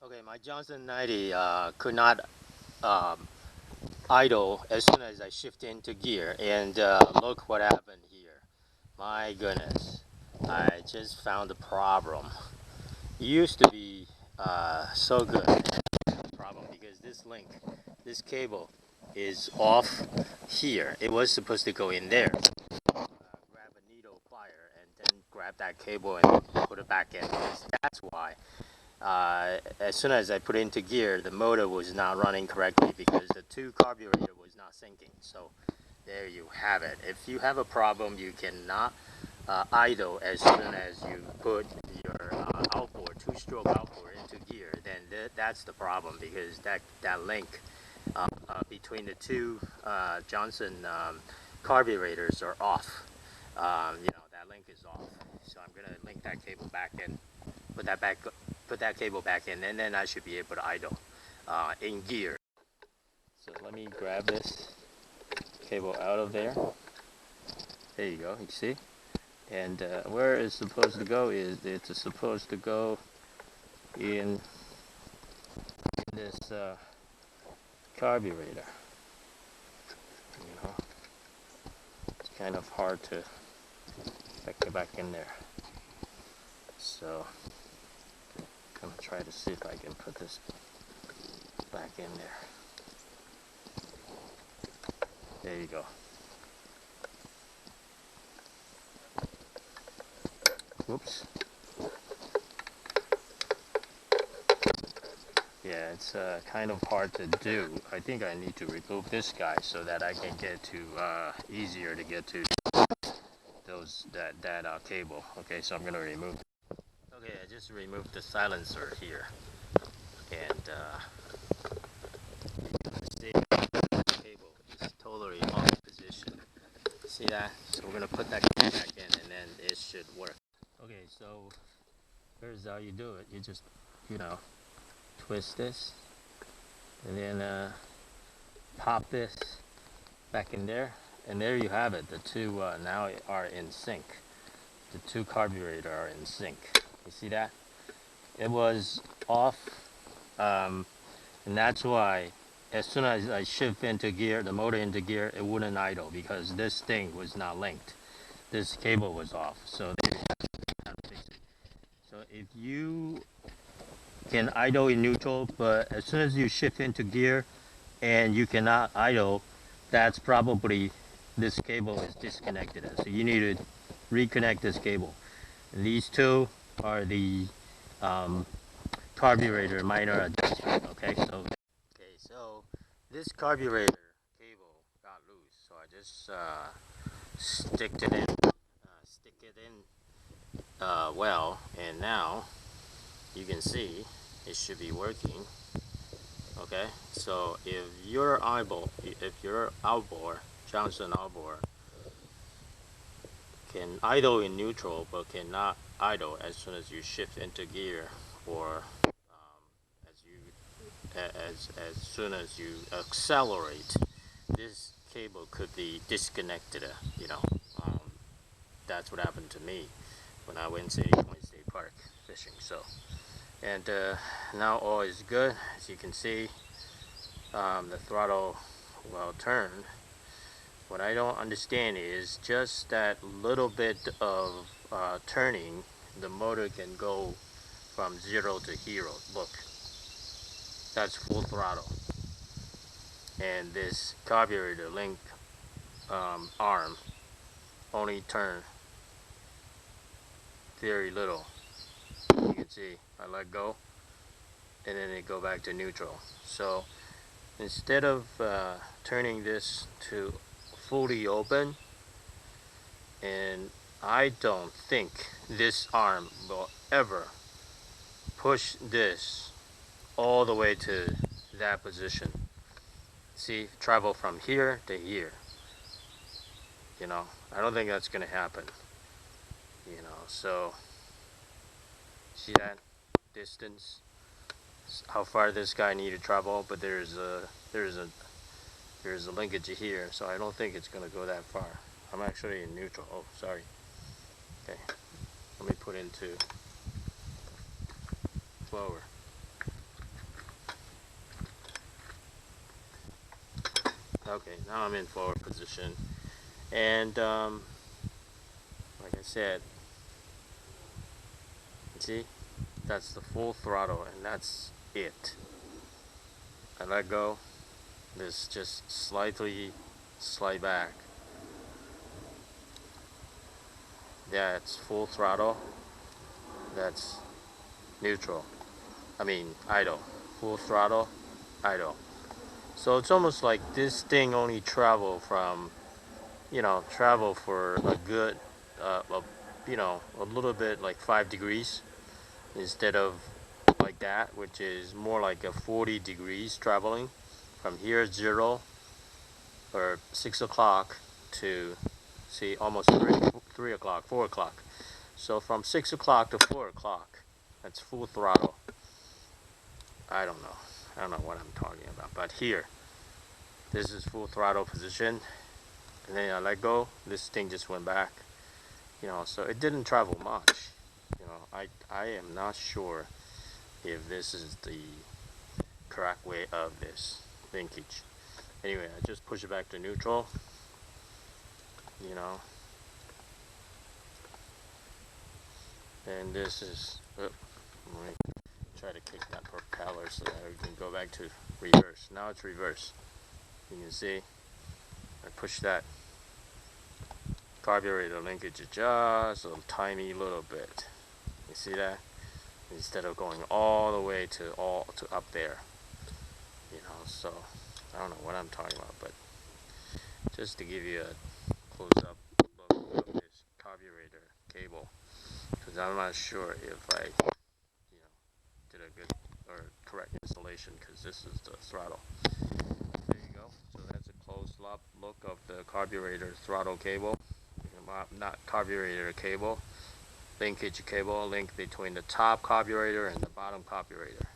Okay, my Johnson 90 could not um, idle as soon as I shift into gear, and look what happened here. My goodness, I just found a problem. It used to be so good. Problem because this cable is off here. It was supposed to go in there. Grab a needle plier and then grab that cable and put it back in. That's why. As soon as I put it into gear, the motor was not running correctly because the two carburetor was not syncing. So there you have it. If you have a problem, you cannot idle as soon as you put your outboard, two-stroke outboard into gear, then that's the problem because that link between the two Johnson carburetors are off. That link is off. So I'm gonna link that cable back in, put that back, put that cable back in, and then I should be able to idle in gear. So let me grab this cable out of there. There you go. You see? And where it's supposed to go is it's supposed to go in this carburetor. You know, it's kind of hard to get back in there. So I'm gonna try to see if I can put this back in there. There you go. Whoops. Yeah, it's kind of hard to do. I think I need to remove this guy so that I can get to easier to get to that cable. Okay, so I'm gonna remove it. Okay, I just removed the silencer here, and see the cable is totally off position. See that? So we're gonna put that cable back in, and then it should work. Okay, so here's how you do it. You just, you know, twist this, and then pop this back in there, and there you have it. The two now are in sync. The two carburetor are in sync. You see that? It was off, and that's why as soon as I shift into gear, the motor into gear, it wouldn't idle because this thing was not linked. This cable was off. So there you have to fix it. So if you can idle in neutral, but as soon as you shift into gear and you cannot idle, that's probably this cable is disconnected. So you need to reconnect this cable. And these two are the um, carburetor minor adjustment. Okay, so this carburetor cable got loose, so I just stick it in well, and now you can see it should be working. Okay, so if your outboard, Johnson outboard, can idle in neutral but cannot idle as soon as you shift into gear, or as soon as you accelerate, this cable could be disconnected. You know, um, that's what happened to me when I went to Point State Park fishing. So, and now all is good. As you can see, the throttle well turned. What I don't understand is just that little bit of turning, the motor can go from 0 to hero. Look, that's full throttle. And this carburetor link arm only turn very little. You can see I let go and then it go back to neutral. So instead of turning this to fully open, and I don't think this arm will ever push this all the way to that position. See, travel from here to here. You know, I don't think that's gonna happen. You know, so see that distance, how far this guy need to travel, but there's a linkage here, so I don't think it's gonna go that far. I'm actually in neutral. Oh, sorry. Okay, let me put into forward. Okay, now I'm in forward position, and like I said, see, that's the full throttle, and that's it. I let go. This just slightly slide back. Yeah, it's full throttle. That's neutral. I mean idle. Full throttle, idle. So it's almost like this thing only travel from, travel for a good, a little bit like 5 degrees instead of like that, which is more like a 40 degrees traveling from here 0 or 6 o'clock to, see, almost 3 o'clock, 4 o'clock. So from 6 o'clock to 4 o'clock, that's full throttle. I don't know what I'm talking about, but here, this is full throttle position, and then I let go, this thing just went back, so it didn't travel much. I am not sure if this is the correct way of this linkage. Anyway, I just push it back to neutral, and this is, let me try to kick that propeller so that we can go back to reverse. Now it's reverse. You can see I push that carburetor linkage just a tiny little bit. You see that? Instead of going all the way to up there. So I don't know what I'm talking about, but just to give you a close-up look of this carburetor cable, because I'm not sure if I did a good or correct installation, because this is the throttle. There you go. So that's a close-up look of the carburetor throttle cable. Not carburetor cable, linkage cable, link between the top carburetor and the bottom carburetor.